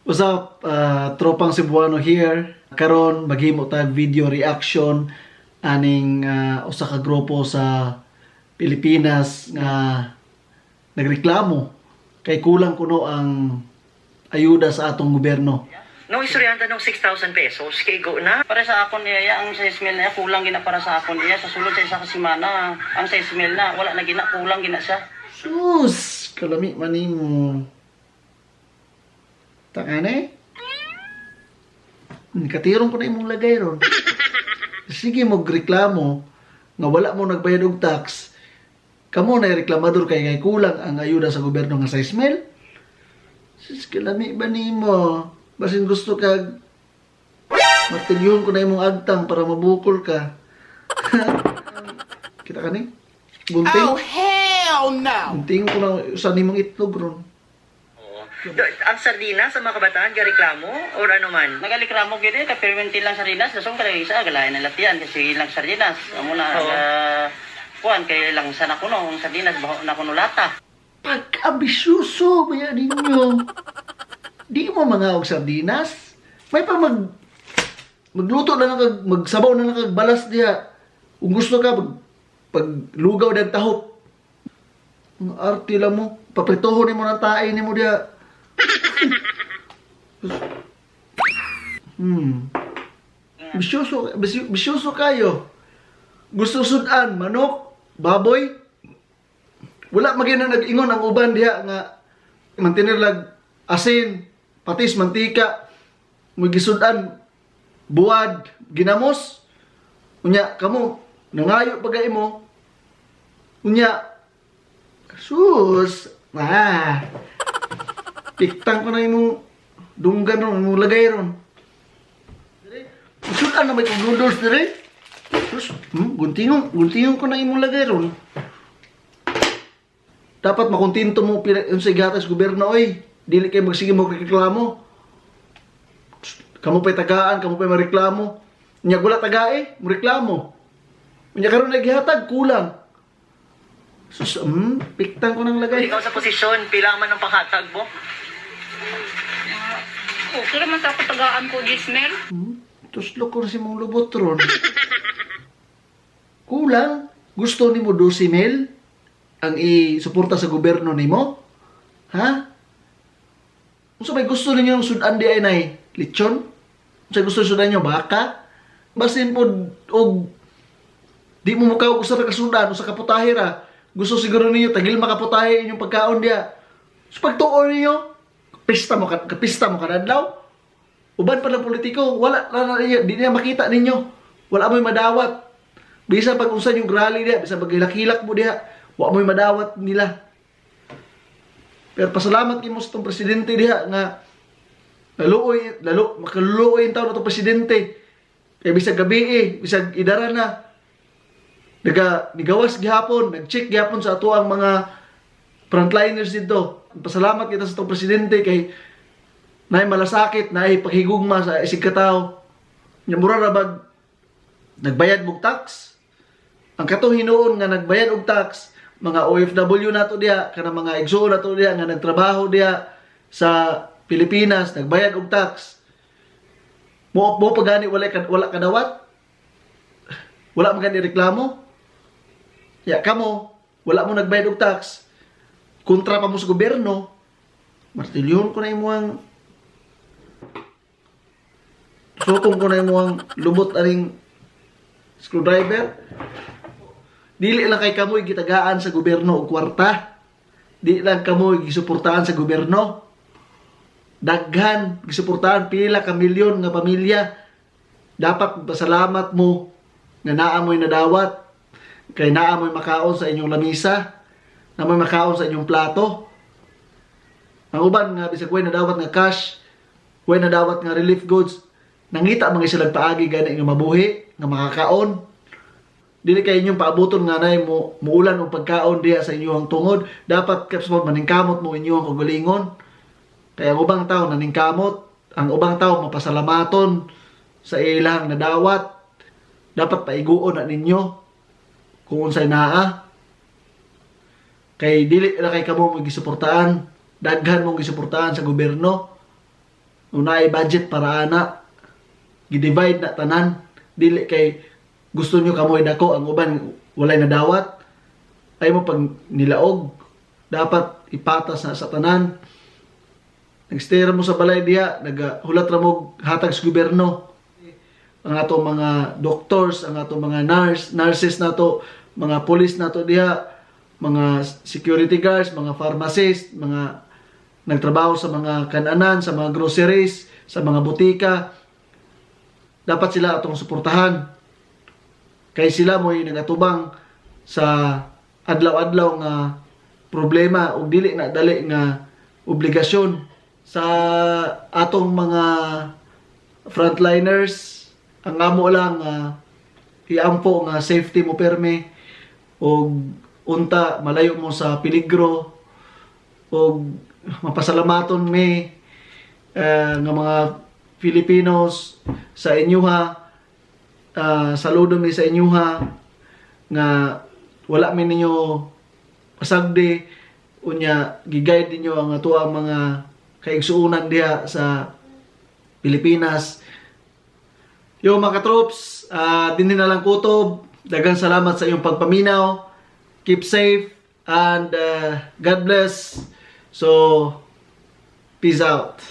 What's up, tropang Cebuano here. Karon maghimo tag video reaction aning usa ka grupo sa Pilipinas nga nagreklamo kay kulang kuno ang ayuda sa atong gobyerno. No, istoryanta ng 6,000 pesos, kay go na. Para sa akon niya, ang 6 mil na kulang gina para sa akon niya. Sa sulod sa isa ka simana, ang 6 mil na, wala na gina, kulang gina siya. Sus, kalami man nimo. Takane? Katirong ko na imong lagay ron. Sige mo reklamo nga wala mo nagbayad og tax. Kamo na reklamador kay kulang ang ayuda sa gobyerno nga 6 mil. Sus, kalami ba nimo? Basin gusto kag martilyon ko na imong agtang para mabukol ka. Kita kani? Gunting? Oh, hell no! Gunting ko na usan nimong itlog ron. Ang sardinas sa mga kabataan, gareklamo? Or ano man? Nagalikramo gini, kapirmentin lang sardinas, dasong kalay isa, galayan na latian, kasi ilang sardinas. Amo na, kuan, kay lang sana kuno, ang sardinas, baho na kuno lata. Pag-ambisyoso ba yan ninyo? Di mo mga og sardinas? May pa magluto na lang kag magsabaw na lang kag balas diha. Kung gusto ka paglugaw dag tahop. Ang arte lang mo, papritohon nimo ng tae nimo diha. Bisyoso kayo. Gusto sudan, manok, baboy. Wala magina nag-ingon ang uban diha nga mantinir lag asin, patis, mantika, magisudan, buwad, ginamos. Unya, kamo, nangayo pagay mo. Unya, sus, piktang ko na imong dunggan ron, imong lagay ron. Sudan na may kong noodles dire. Sus, guntingong ko na imong lagay ron. Dapat makontinto mo yung sa gatas gobyerno, oy. Dili kayo magsige mo reklamo. Kamu pa'y tagaan, kamu pa'y mareklamo. Nya gula tagae, mo reklamo. Nya karon naghihatag kulang. Sus, piktang ko nang lagay. Ikaw sa posisyon, pila man ang panghatag mo? Okay naman sa katagaan ko, Gismel. Tuslo ko na si mong lubot ron. Kulang. Gusto ni mo 12 mil ang i-suporta sa gobyerno nimo? Ha? Kung may gusto ninyo ng sudan di ay nay, lechon? Kung gusto sudan nyo, baka? Basin po, og di mo mukaw sa kasudan o sa kaputahira. Gusto siguro ninyo, tagil makaputahe inyong pagkaon diya. So pagtuon ninyo, kapista mo kadadlaw. Uban pa ng politiko, wala na niya, di niya makita ninyo. Wala mo'y madawat. Bisa pag unsan yung rally diya, bisa pag hilak-hilak mo diya, wala mo'y madawat nila. Pero pasalamat mo sa itong presidente diha nga makaluoy yung tao na itong presidente. Kaya bisag gabi bisag idara na. Nigawas gihapon, nag-check gihapon sa ato ang mga frontliners dito. Pasalamat kita sa itong presidente kay naay malasakit, naay paghigugma sa isig katao. Nya mura ra bag nagbayad og tax. Ang katong hinuon nga nagbayad og tax, mga OFW nato diha, kana mga igsoon nato diha nga nagtrabaho diha sa Pilipinas, nagbayad og tax. Mo pagani wala kadawat. Wala man gani reklamo. Ya kamo, wala mo nagbayad og tax. Kontra pa mo sa gobyerno. Martilyon ko na imong sutong ko na imong lubot aning screwdriver. Dili lang kay kamoy gitagaan sa gobyerno og kwarta. Dili lang kamoy gisuportahan sa gobyerno. Daghan gisuportahan pila ka milyon nga pamilya. Dapat pasalamat mo nga naa mo'y nadawat. Kay naa mo'y makaon sa inyong lamisa, na mo'y makaon sa inyong plato. Ang uban nga bisag way nadawat nga cash, way nadawat nga relief goods, nangita mga silang paagi gani nga mabuhi, nga makakaon. Dili kay inyong paabuton nga nay mo muulan og pagkaon diha sa inyong tungod. Dapat kapsod maningkamot mo inyong kagalingon. Kaya ang ubang tao naningkamot, ang ubang tao mapasalamaton sa ilang nadawat. Dapat paiguon na ninyo kung unsay naa. Kay dili na kay kamo mo gisuportahan, daghan mong gisuportahan sa gobyerno. Unay budget para ana. Gi-divide na tanan. Dili kay gusto nyo kamoy dako ang uban walay nadawat. Ay mo pag nilaog. Dapat ipatas na sa tanan. Nagstay ra mo sa balay diha, naghulat ra mo hatag sa gobyerno. Ang atong mga doctors, ang atong mga nurses nato, mga police nato diha, mga security guards, mga pharmacists, mga nagtrabaho sa mga kananan, sa mga groceries, sa mga butika. Dapat sila atong suportahan. Kay sila mo'y nagatubang sa adlaw-adlaw nga problema ug dili na dali nga obligasyon sa atong mga frontliners. Ang amo lang iampo nga safety mo perme ug unta malayo mo sa peligro ug mapasalamaton mi nga mga Filipinos sa inyuha. Saludo mi sa inyuha nga wala mi ninyo pasagdi unya giguide ninyo ang ato ang mga kaigsuunan diha sa Pilipinas. Yo mga troops, dinhi na lang kutob. Daghang salamat sa iyong pagpaminaw. Keep safe and God bless. So peace out.